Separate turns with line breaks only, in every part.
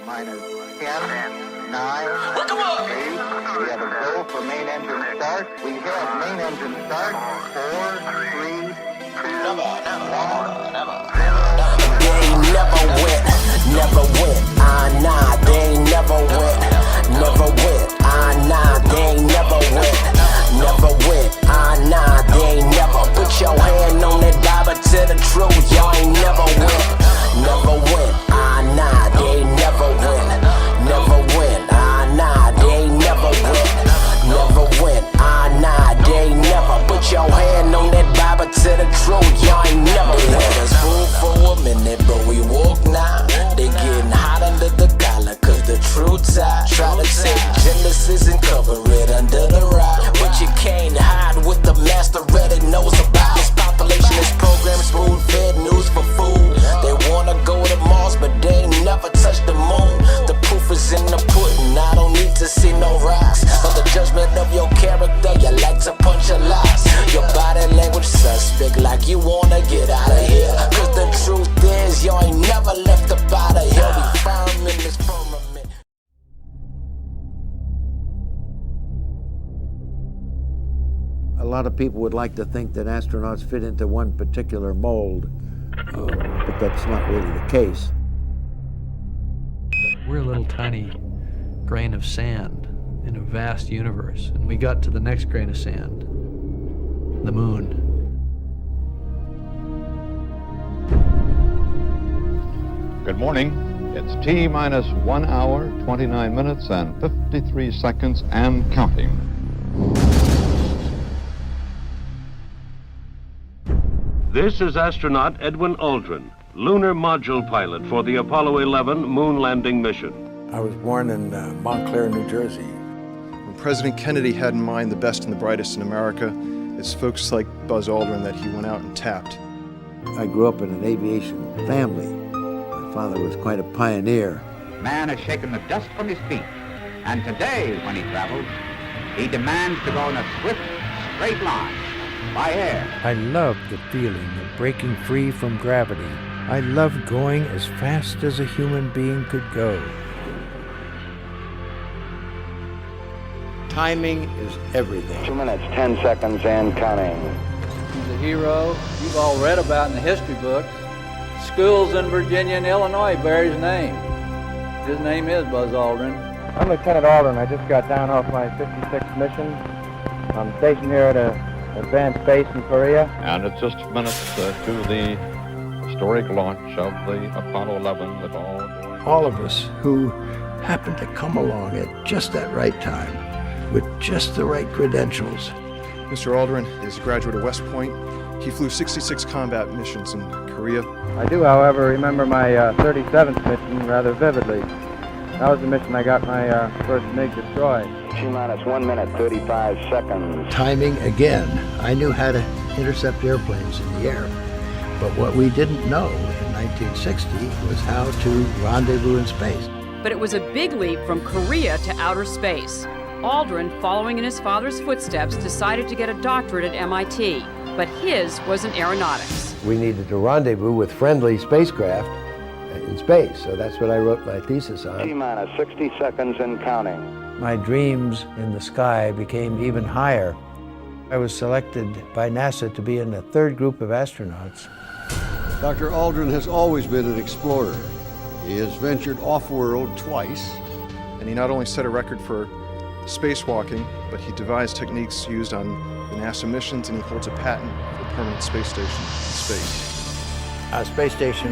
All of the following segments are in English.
minus 10, 9, 8. We have a go for main engine start. We have main engine start. 4, 3, 2, 1.
They ain't never went, nah, they ain't never went, nah, they ain't never went, nah, they ain't never. Put your hand on that Bible to the truth, y'all ain't never went, nah, they ain't never went, nah, they ain't never went, nah, they ain't never. Put your hand on that Bible to the truth, y'all ain't never went. They had us fooled for a minute, but we walk now. They getting hot under the collar, cause the true tie. Try to take Genesis and cover it under the rock, but you can't hide what the master already knows about. This population is programmed, spoon-fed news for food. They wanna go to Mars, but they ain't never touched the moon. The proof is in the pudding, I don't need to see no rocks. But the judgment of your character, you like to punch your locks. Your body language suspect, like you wanna get out of here. Cause the truth is, y'all ain't never left up out of here. We firm in this firmament.
A lot of people would like to think that astronauts fit into one particular mold, but that's not really the case.
We're a little tiny grain of sand in a vast universe, and we got to the next grain of sand, the moon.
Good morning. It's T-minus 1 hour, 29 minutes, and 53 seconds, and counting.
This is astronaut Edwin Aldrin, lunar module pilot for the Apollo 11 moon landing mission.
I was born in Montclair, New Jersey.
When President Kennedy had in mind the best and the brightest in America, it's folks like Buzz Aldrin that he went out and tapped.
I grew up in an aviation family. My father was quite a pioneer.
Man has shaken the dust from his feet, and today, when he travels, he demands to go in a swift, straight line, by air.
I loved the feeling of breaking free from gravity. I loved going as fast as a human being could go.
Timing is everything.
2 minutes, 10 seconds, and counting.
He's a hero you've all read about in the history books. Schools in Virginia and Illinois bear his name. His name is Buzz Aldrin.
I'm Lieutenant Aldrin. I just got down off my 56th mission. I'm stationed here at an advanced base in Korea.
And it's just minutes to the historic launch of the Apollo 11 with
All of us who happened to come along at just that right time, with just the right credentials.
Mr. Aldrin is a graduate of West Point. He flew 66 combat missions in Korea.
I do, however, remember my 37th mission rather vividly. That was the mission I got my first MiG destroyed.
T-minus 1 minute, 35 seconds.
Timing again. I knew how to intercept airplanes in the air. But what we didn't know in 1960 was how to rendezvous in space.
But it was a big leap from Korea to outer space. Aldrin, following in his father's footsteps, decided to get a doctorate at MIT, but his was in aeronautics.
We needed to rendezvous with friendly spacecraft in space, so that's what I wrote my thesis on.
T-minus 60 seconds and counting.
My dreams in the sky became even higher. I was selected by NASA to be in the third group of astronauts.
Dr. Aldrin has always been an explorer. He has ventured off-world twice.
And he not only set a record for spacewalking, but he devised techniques used on the NASA missions, and he holds a patent for a permanent space station in space.
Space station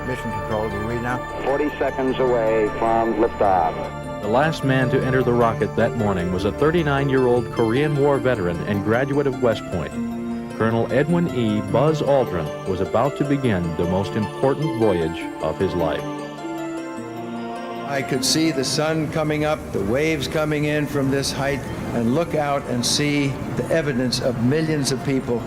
mission control, do you read now?
40 seconds away from liftoff.
The last man to enter the rocket that morning was a 39-year-old Korean War veteran and graduate of West Point. Colonel Edwin E. Buzz Aldrin was about to begin the most important voyage of his life.
I could see the sun coming up, the waves coming in from this height, and look out and see the evidence of millions of people.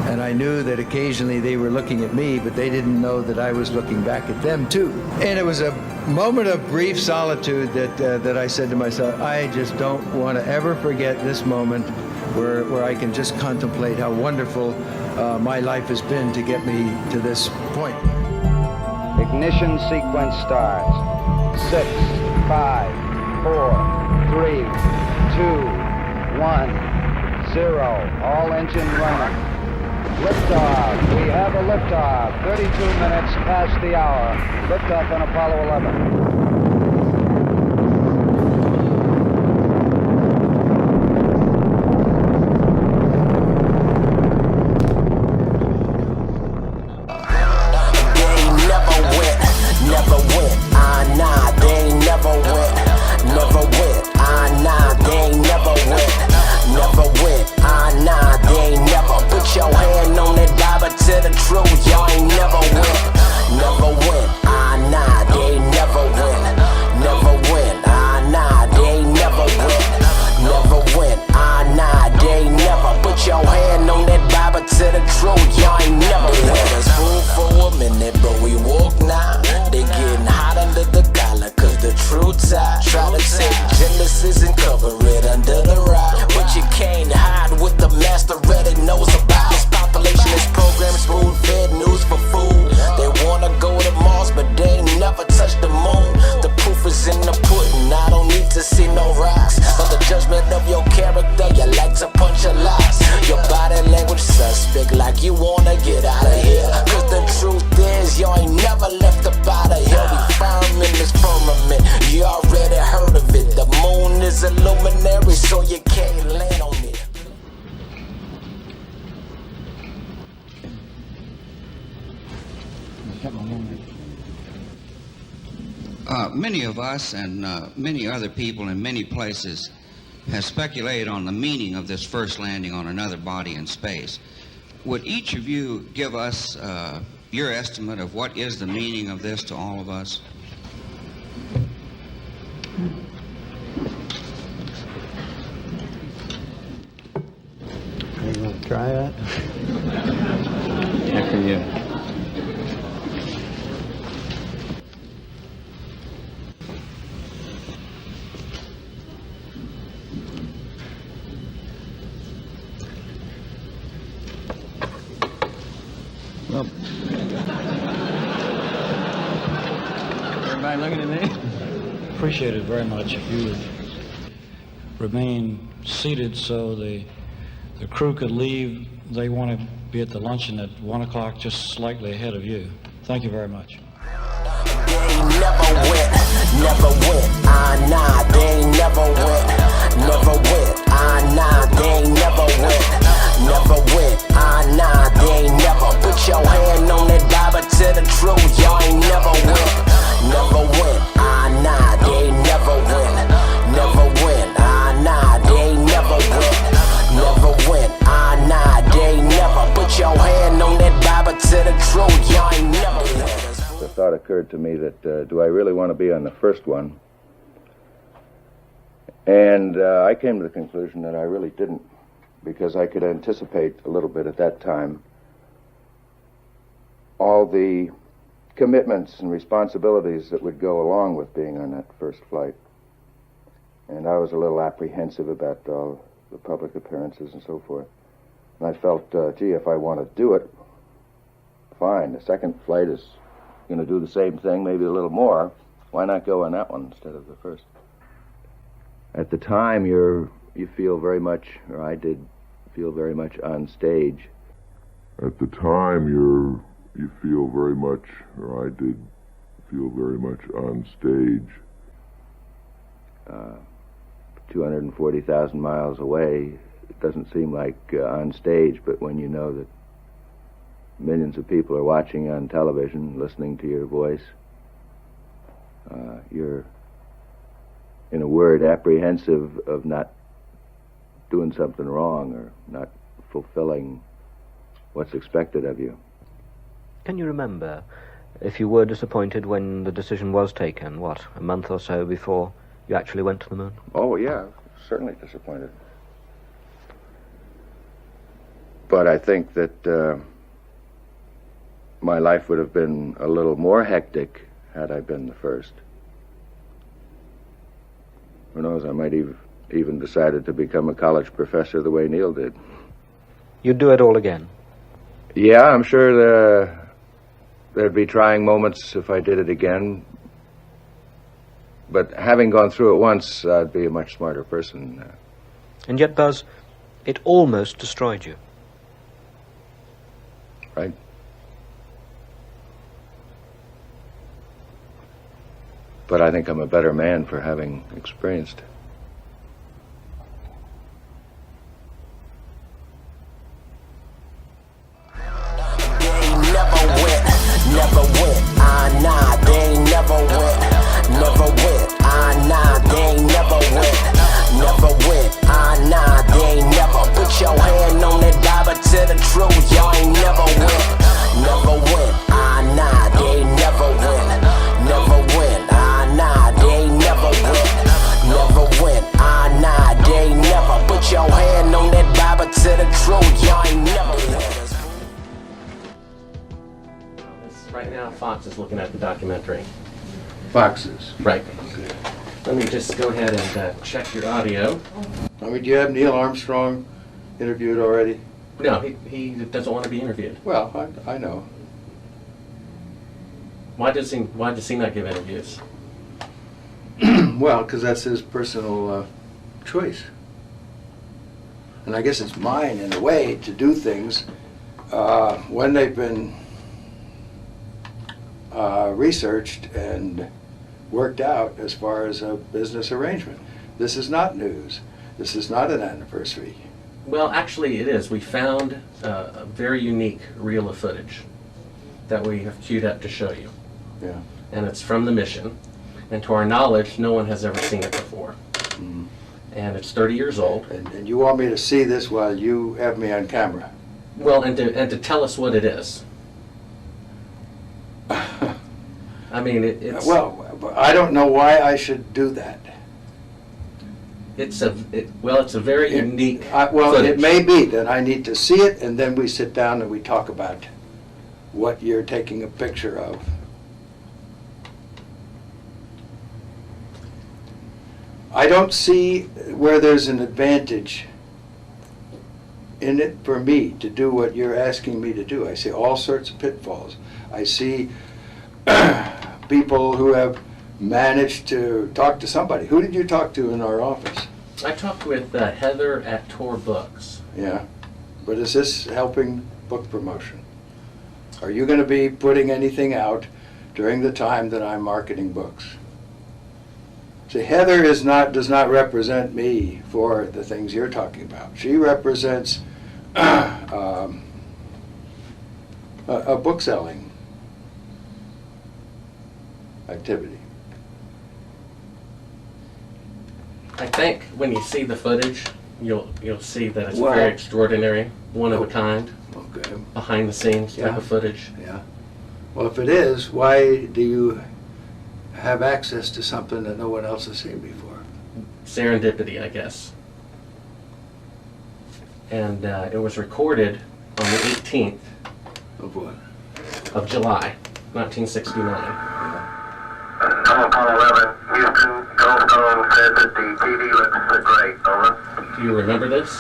And I knew that occasionally they were looking at me, but they didn't know that I was looking back at them too. And it was a moment of brief solitude that I said to myself, I just don't want to ever forget this moment where I can just contemplate how wonderful my life has been to get me to this point.
Ignition sequence starts. 6, 5, 4, 3, 2, 1, 0. All engine running. Liftoff. We have a liftoff. 32 minutes past the hour. Liftoff on Apollo 11.
Many of us and many other people in many places have speculated on the meaning of this first landing on another body in space. Would each of you give us your estimate of what is the meaning of this to all of us?
You want to try that?
After you. Well, everybody looking at me?
Appreciate it very much if you would remain seated so the crew could leave. They want to be at the luncheon at 1 o'clock, just slightly ahead of you. Thank you very much.
Never went, nah, they ain't never went, never went, nah, they ain't never went, never went, nah, they ain't never. Put your hand on that Bible to the truth, y'all ain't never went, never went, nah, they ain't never went, never went, nah, they ain't never went, never went, nah, they ain't never. Put your hand on that Bible to the truth, y'all ain't never went.
The thought occurred to me that do I really want to be on the first one? And I came to the conclusion that I really didn't, because I could anticipate a little bit at that time all the commitments and responsibilities that would go along with being on that first flight. And I was a little apprehensive about all the public appearances and so forth. And I felt, gee, if I want to do it, fine. The second flight is going to do the same thing, maybe a little more. Why not go on that one instead of the first? At the time, you feel very much, or I did feel very much on stage.
At the time, you feel very much, or I did feel very much on stage.
240,000 miles away, it doesn't seem like on stage, but when you know that millions of people are watching on television, listening to your voice, you're, in a word, apprehensive of not doing something wrong or not fulfilling what's expected of you.
Can you remember if you were disappointed when the decision was taken, what, a month or so before you actually went to the moon?
Oh, yeah, certainly disappointed. But I think that my life would have been a little more hectic had I been the first. Who knows, I might even decided to become a college professor the way Neil did.
You'd do it all again?
Yeah, I'm sure There'd be trying moments if I did it again. But having gone through it once, I'd be a much smarter person.
And yet, Buzz, it almost destroyed you.
Right? But I think I'm a better man for having experienced it.
Never went, nah, they ain't never went. Never went, nah, they ain't never went. Never went, nah, they ain't never. Put your hand on that Bible to the truth, y'all ain't never went. Never went, nah, they ain't never went. Never went, nah, they ain't never went. Never went, nah, they ain't never. Put your hand on that Bible to the truth, y'all ain't never went.
Right now, Fox is looking at the documentary.
Foxes.
Right. Let me just go ahead and check your audio.
I mean, do you have Neil Armstrong interviewed already?
No, he doesn't want to be interviewed.
Well, I know.
Why does he not give interviews?
Well, because that's his personal choice. And I guess it's mine, in a way, to do things when they've been researched and worked out as far as a business arrangement. This is not news. This is not an anniversary.
Well, actually it is. We found a very unique reel of footage that we have queued up to show you.
Yeah.
And it's from the mission. And to our knowledge, no one has ever seen it before.
Mm.
And it's 30 years old.
And you want me to see this while you have me on camera?
Well, and to tell us what it is. I mean, it's...
Well, I don't know why I should do that.
It's a very unique
well,
footage.
it may be that I need to see it, and then we sit down and we talk about what you're taking a picture of. I don't see where there's an advantage in it for me to do what you're asking me to do. I see all sorts of pitfalls. I see people who have managed to talk to somebody. Who did you talk to in our office?
I talked with Heather at Tor Books.
Yeah, but is this helping book promotion? Are you going to be putting anything out during the time that I'm marketing books? See, Heather does not represent me for the things you're talking about. She represents a book selling activity.
I think when you see the footage, you'll see that it's very extraordinary, one of a kind,
okay,
behind the scenes type of footage.
Yeah. Well, if it is, why do you have access to something that no one else has seen before?
Serendipity, I guess. And it was recorded on the 18th
of what?
Of July, 1969.
Apollo 11, Houston, Goldstone said that the TV looks great, over.
Do you remember this?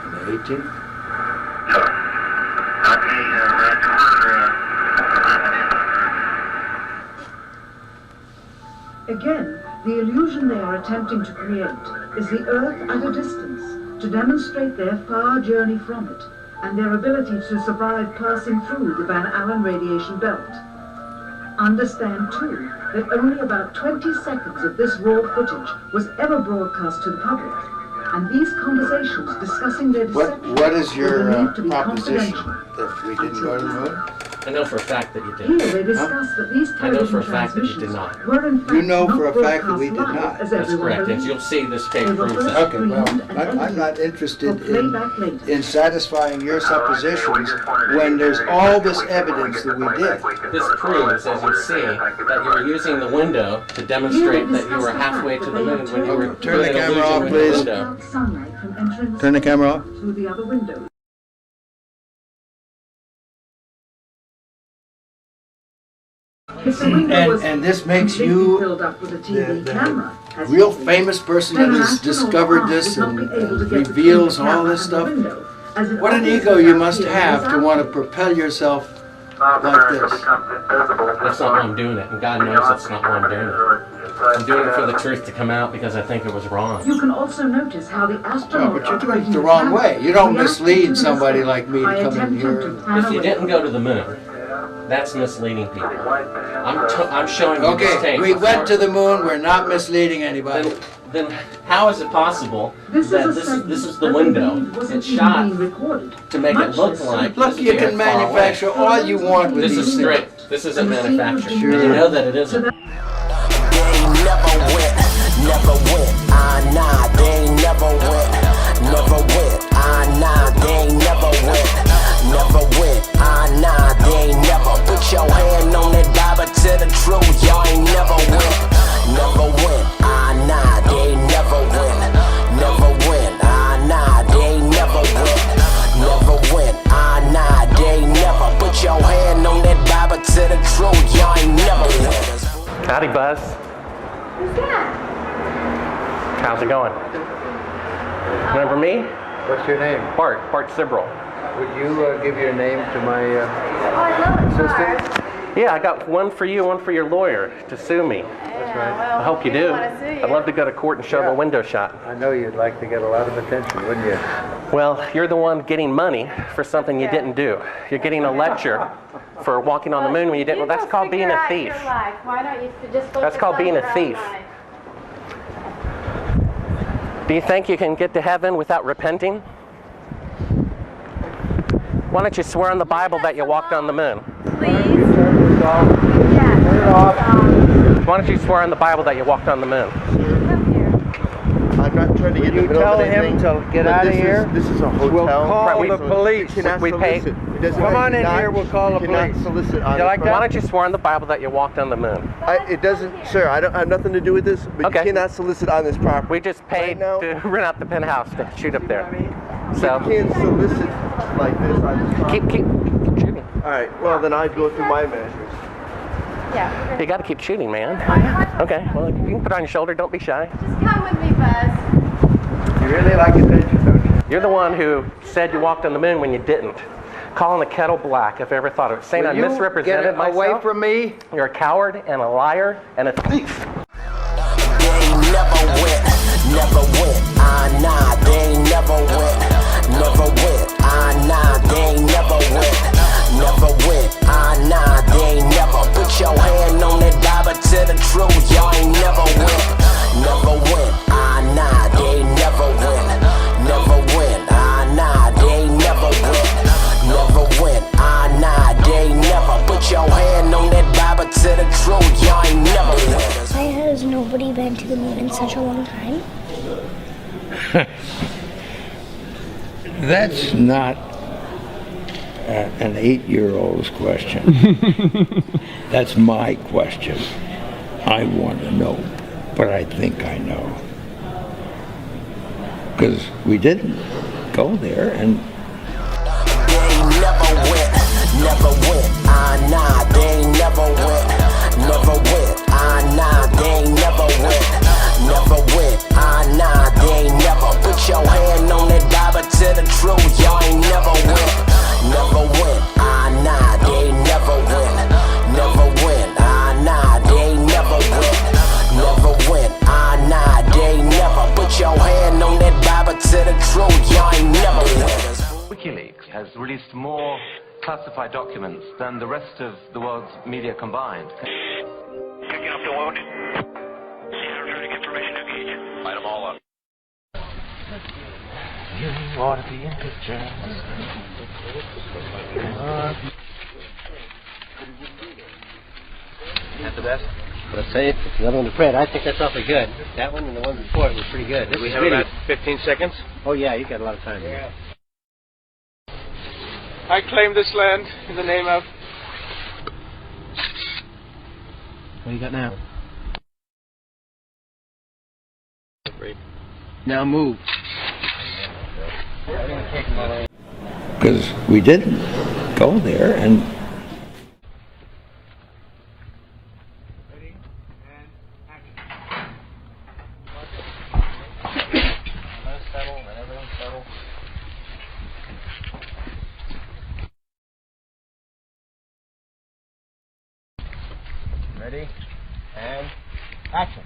On the 18th?
Sure.
Again, the illusion they are attempting to create is the Earth at a distance, to demonstrate their far journey from it, and their ability to survive passing through the Van Allen radiation belt. Understand, too, that only about 20 seconds of this raw footage was ever broadcast to the public, and these conversations discussing their deception
What is your
were believed to be
proposition
confidential.
that we didn't go to the moon?
I know for a fact that you did.
Here they discussed that these
I know for
television
a fact that you did
transmissions
not.
were in fact
You know
not
for a fact that we
broadcast
did
live,
not.
as
That's
everyone
correct, and
believes.
you'll see this tape
They were
proves
first
that.
Okay, well,
screened and
I'm not interested
for playback later.
in satisfying your suppositions when there's all this evidence that we did.
This proves, as you see, that you were using the window to demonstrate that you were halfway to the moon when you were
Turn the
doing an
camera off,
illusion with the
please.
window.
Sunlight from entering the
Turn the camera off.
through the other windows. If the window was
And this makes
completely
you
filled up with a TV
the
camera, as
real
you see,
famous person
then
that
an
has
astronaut
discovered
would
this
not
and
be able to get the
reveals
TV
all
camera
this
out the
stuff.
window, as it
What an
obviously
ego you must
appears
have to
without
want to
it.
propel yourself
like this.
That's not why I'm doing it, and God knows that's not why I'm doing it. I'm doing it for the truth to come out because I think it was wrong.
You can also notice how the astronaut
But you're doing it the wrong way. You don't mislead somebody like me to come in here.
If you didn't go to the moon, that's misleading people. I'm showing you this tape.
Okay, we went to the moon. We're not misleading anybody.
Then how is it possible that this is the window? It's shot to make it look like.
Look, you can manufacture all you want with
this
these
is
things.
straight. This isn't manufactured.
Sure.
And you know that it isn't.
Never went, nah, they ain't never went, never went, nah, they ain't never went, never went, nah, they ain't never, put your hand on that Bible to the truth, y'all ain't never went, nah, they ain't never went, nah, they ain't never went, nah, they ain't never, put your hand on that Bible to the truth, y'all ain't never went.
Howdy, Buzz.
Who's that?
How's it going? Remember me?
What's your name?
Bart Sibrel.
Would you give your name to my assistant?
Yeah, I got one for you, one for your lawyer to sue me.
That's right.
I hope you do. I'd love to go to court and show them a window shot.
I know you'd like to get a lot of attention, wouldn't you?
Well, you're the one getting money for something you didn't do. You're getting a lecture for walking on the moon when you didn't. Well, that's called being a thief.
Why don't you just focus
That's called
on
being
your
a
own
thief.
life?
Do you think you can get to heaven without repenting? Why don't you swear on the Bible that you walked on the moon?
Please. Turn this off. Turn it off.
Why don't you swear on the Bible that you walked on the moon?
I'm not trying to get in the middle of anything.
Tell him to get out of here.
This is a hotel.
We'll call
Right,
the police.
We pay.
Come on in here. We'll call the police.
Solicit on
You like
Why
that?
don't you swear on the Bible that you walked on the moon?
It doesn't, sir. I have nothing to do with this. But
Okay.
you cannot solicit on this property.
We just paid to rent out the penthouse to shoot up there. So
You can't solicit like this on this property.
keep shooting.
All right. Well, then I go through my measures.
Yeah.
You got to keep shooting, man. Okay. Well, you can put it on your shoulder. Don't be shy.
Just come with me, Buzz.
You really like attention, don't you?
You're the one who said you walked on the moon when you didn't. Calling the kettle black if I ever thought of it. Saying
Will
I
you
misrepresented
get
myself.
away from me?
You're a coward and a liar and a thief.
Never went, nah, they ain't never went, nah, they ain't never went, nah, they ain't never, put your hand on that Bible to the truth, y'all ain't never went, nah, they ain't never went, nah, they ain't never went, nah, they ain't never, put your hand on that Bible to the truth, y'all ain't never went.
Why has nobody been to the moon in such a long time?
That's not an 8-year-old's question. That's my question. I want to know, but I think I know. Because we didn't go there, and
Never went, nah, they ain't never went, nah, they ain't never went, nah, they ain't never, put your hand on that Bible to the truth, y'all ain't never went, nah, they ain't never went, nah, they ain't never went, nah, they ain't never, put your hand on that Bible to the truth, y'all ain't never went.
WikiLeaks has released more classified documents than the rest of the world's media combined.
Picking up the wound. Energetic information engaged. Light them all up.
You ought to be in pictures.
That's the best. Let's say it. The other one to Fred. I think that's awfully good. That one and the one before it was pretty good. Do we have about 15 seconds? Oh yeah, you got a lot of time here.
I claim this land in the name of...
What do you got now?
now move. Because we didn't go there, and
Ready? And action.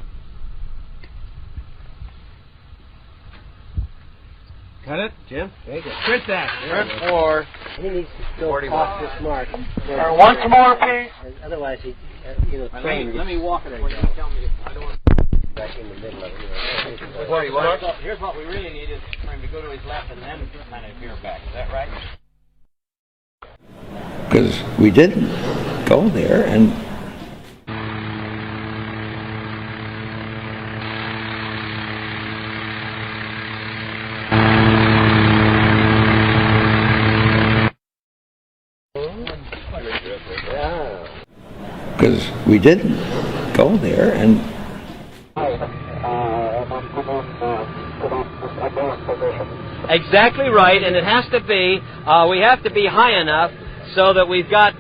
Cut it, Jim. Very good. Quit that. Turn 4. He needs to go off this mark.
Once more, please.
Otherwise, he, let me walk it. Tell me. I don't want back in the middle of it. Here's what we really need is for him to go to his left and then kind of veer back. Is that right?
Because we didn't go there, and
Exactly right, and it has to be. We have to be high enough so that we've got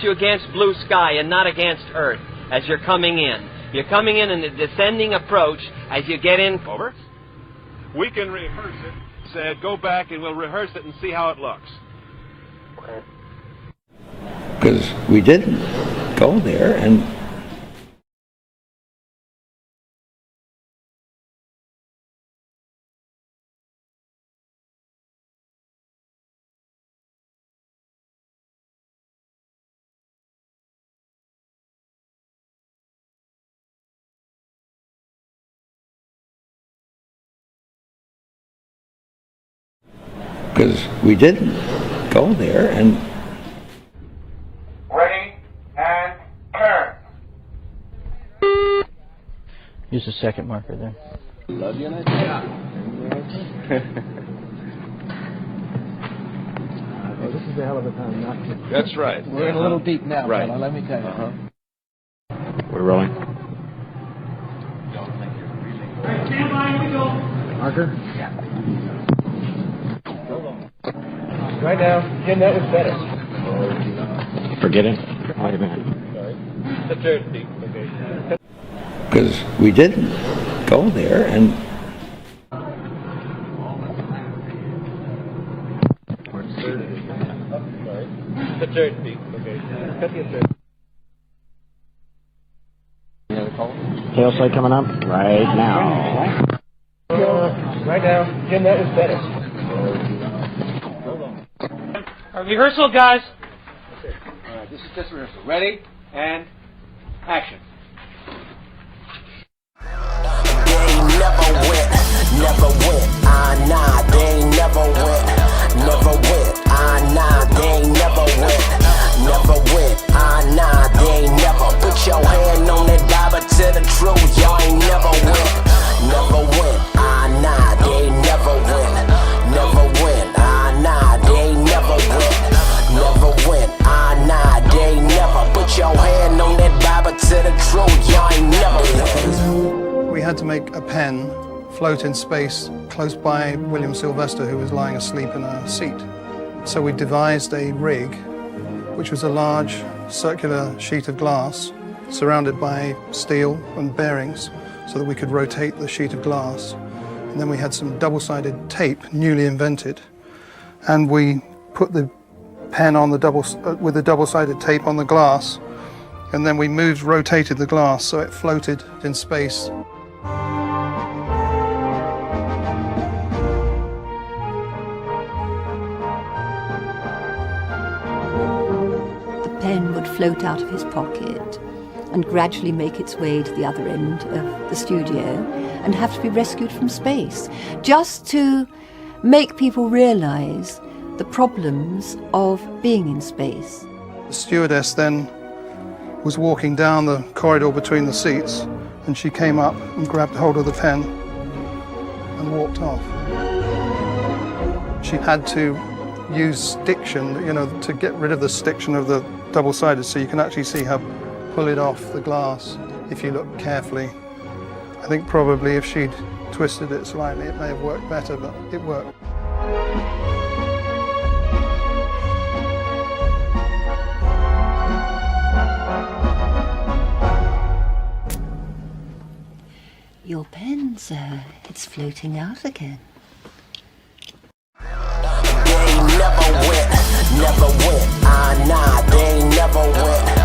you against blue sky and not against Earth as you're coming in. You're coming in a descending approach as you get in.
Over. We can rehearse it. Said, go back and we'll rehearse it and see how it looks.
because we didn't go there, and
Ready and turn.
Use the second marker there.
Love you, yeah.
Oh, this is a hell of a time not to.
That's right.
We're in a little deep now,
right.
fella, let me tell you.
we're rolling.
Stand by, we go.
Marker?
Right now, Jim, that was better.
Forget it. Wait a minute.
The third deep. Okay.
Because we didn't go there, and
The third deep. Okay. Cut the third. Any other calls?
Tail sight coming up right now.
Right now, Jim, that was better.
Rehearsal, guys.
All right, this is just rehearsal. Ready and action.
They never went, nah, they never went, nah, they never went, nah, they never. Put your hand on that Bible to the truth, y'all ain't never went, nah, they never went, nah, they never went, nah, they never. Put your hand on that Bible to the truth, y'all ain't never.
We had to make a pen float in space close by William Sylvester, who was lying asleep in a seat. So we devised a rig, which was a large circular sheet of glass surrounded by steel and bearings so that we could rotate the sheet of glass. And then we had some double-sided tape, newly invented, and we put the pen on the with the double-sided tape on the glass, and then we rotated the glass so it floated in space.
The pen would float out of his pocket and gradually make its way to the other end of the studio and have to be rescued from space, just to make people realize the problems of being in space.
The stewardess then was walking down the corridor between the seats, and she came up and grabbed hold of the pen and walked off. She had to use stiction, to get rid of the stiction of the double-sided, so you can actually see her pull it off the glass if you look carefully. I think probably if she'd twisted it slightly, it may have worked better, but it worked.
Your pen, sir, it's floating out again.
They never went, nah, they never went,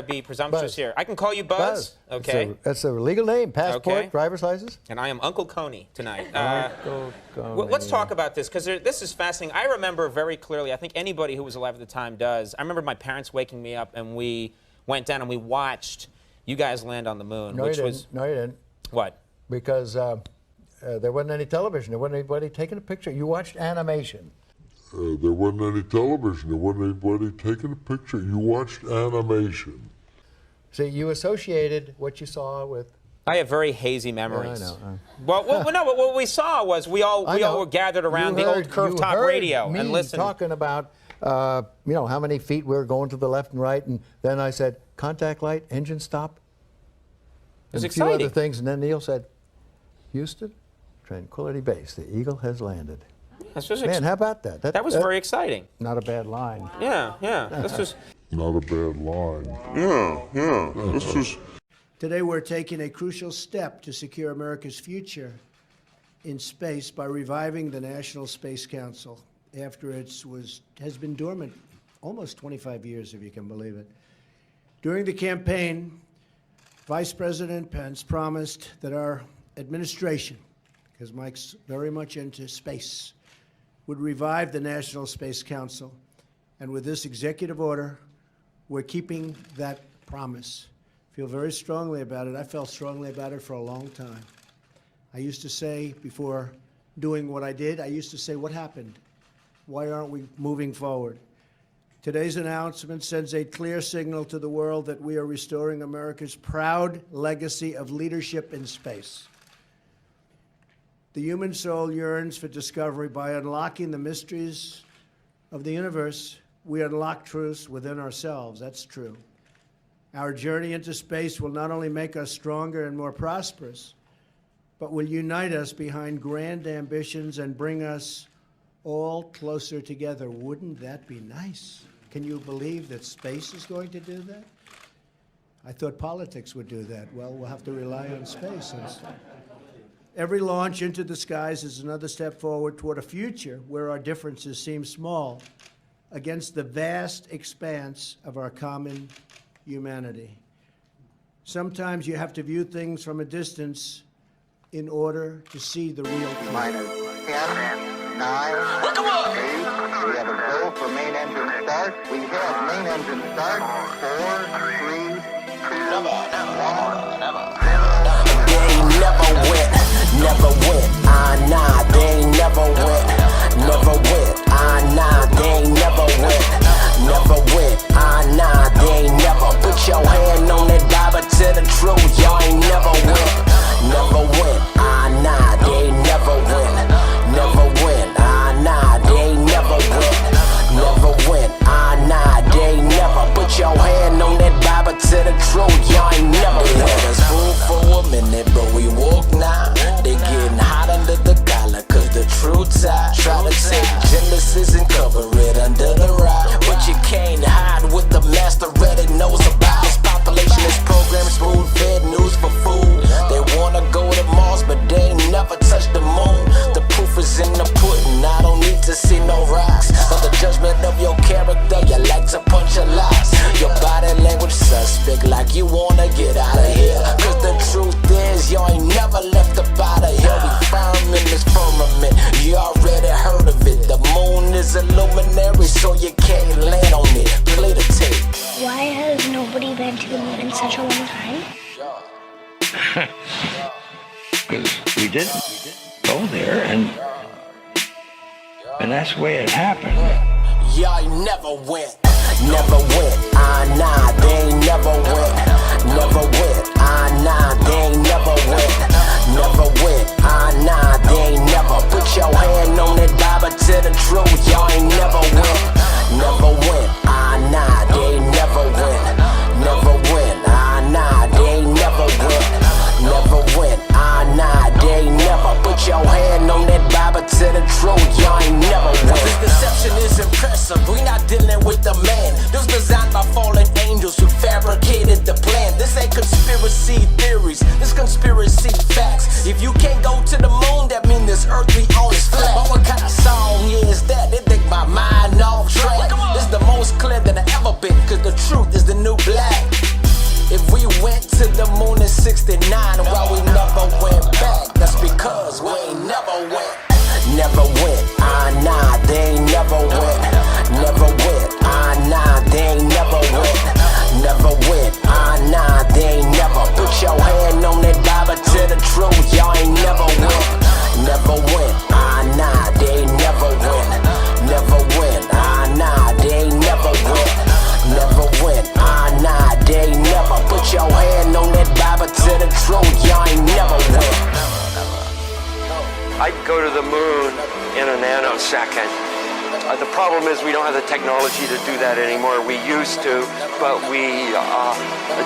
to be presumptuous here. I can call you Buzz. Okay.
That's a legal name. Passport, driver's license.
And I am Uncle Coney tonight.
Uncle Coney.
Let's talk about this, because this is fascinating. I remember very clearly, I think anybody who was alive at the time does. I remember my parents waking me up, and we went down and we watched you guys land on the moon.
No, you didn't.
What?
Because there wasn't any television. There wasn't anybody taking a picture. You watched animation.
There wasn't any television. There wasn't anybody taking a picture. You watched animation.
See, you associated what you saw with...
I have very hazy memories.
Yeah, I know.
Well, no, but what we saw was we all were gathered around the old curved-top radio and listened.
Talking about, you know, how many feet we were going to the left and right, and then I said, contact light, engine stop.
It was
and
exciting.
A few other things, and then Neil said, Houston, Tranquility Base, the Eagle has landed. Man, how about that?
That was very exciting.
Not a bad line.
Yeah. This was
not a bad line. Yeah. This is.
Today we're taking a crucial step to secure America's future in space by reviving the National Space Council after it has been dormant almost 25 years, if you can believe it. During the campaign, Vice President Pence promised that our administration, because Mike's very much into space, would revive the National Space Council. And with this executive order, we're keeping that promise. Feel very strongly about it. I felt strongly about it for a long time. I used to say, before doing what I did, I used to say, what happened? Why aren't we moving forward? Today's announcement sends a clear signal to the world that we are restoring America's proud legacy of leadership in space. The human soul yearns for discovery. By unlocking the mysteries of the universe, we unlock truths within ourselves. That's true. Our journey into space will not only make us stronger and more prosperous, but will unite us behind grand ambitions and bring us all closer together. Wouldn't that be nice? Can you believe that space is going to do that? I thought politics would do that. Well, we'll have to rely on space instead. Every launch into the skies is another step forward toward a future where our differences seem small against the vast expanse of our common humanity. Sometimes you have to view things from a distance in order to see the real truth.
Minus 10, 9, 8. We have a go for main engine start. We have main engine start. 4, 3, 2, 1.
Never went, nah, they ain't never went. Never went, nah, they ain't never went. Never went, nah, they ain't never. Put your hand on that Bible to the truth, y'all ain't never went. Never went, nah, they ain't never went. Never went, nah, they ain't never went. Never went, nah, they ain't never. Put your hand on that Bible to the truth, y'all ain't never went. It's food for a minute, but we walk now. They getting hot under the collar, cause the true tie try to take Genesis and cover it under the rock. But you can't hide what the master already knows about. This population is programmed, spoon-fed news for food. They wanna go to Mars, but they ain't never touched the moon. The proof is in the pudding, I don't need to see no rocks. But the judgment of your character, you like to punch your lies. Your body language suspect, like you wanna get out of here. Cause the truth is, y'all ain't never left up out of here. We firm in this firmament, you already heard of it. The moon is a luminary, so you can't land on it. Play the tape.
Why has nobody been to the moon in such a long time?
Because we didn't go there, and that's the way it happened.
Y'all never went. Never went, nah, they ain't never went. Never went, nah, they ain't never went. Never went, nah, they ain't never. Put your hand on that Bible to the truth, y'all ain't never went. Never went, nah, they ain't never went. Never went, nah, they ain't never went. Never went, nah, they ain't never. Put your hand on that Bible to the truth, y'all ain't never went. This deception is impressive, we not dealing with the man. This was designed by fallen angels who fabricated the plan. This ain't conspiracy theories, this conspiracy facts. If you can't go to the moon, that means this earth we own never win. Nah, they ain't never win. Never win. Nah, they ain't never win. Never win. Nah, they ain't never. Put your hand on that Bible to the truth. Y'all ain't never win. Never win. Nah, they ain't never win. Never win. Nah, they ain't never win. Never win. Nah, they ain't never. Put your hand on that Bible to the truth. Y'all ain't never win.
I'd go to the moon in a nanosecond. The problem is we don't have the technology to do that anymore. We used to, but we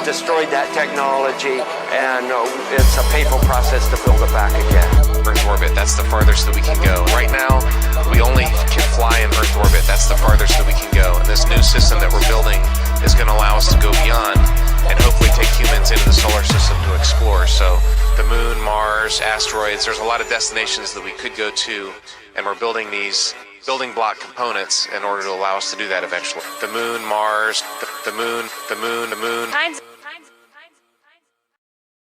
destroyed that technology, and it's a painful process to build it back again.
Earth orbit, that's the farthest that we can go. Right now, we only can fly in Earth orbit. That's the farthest that we can go. And this new system that we're building is going to allow us to go beyond and hopefully take humans into the solar system to explore. So the moon, Mars, asteroids, there's a lot of destinations that we could go to, and we're building these building block components in order to allow us to do that eventually. The moon, Mars, the moon.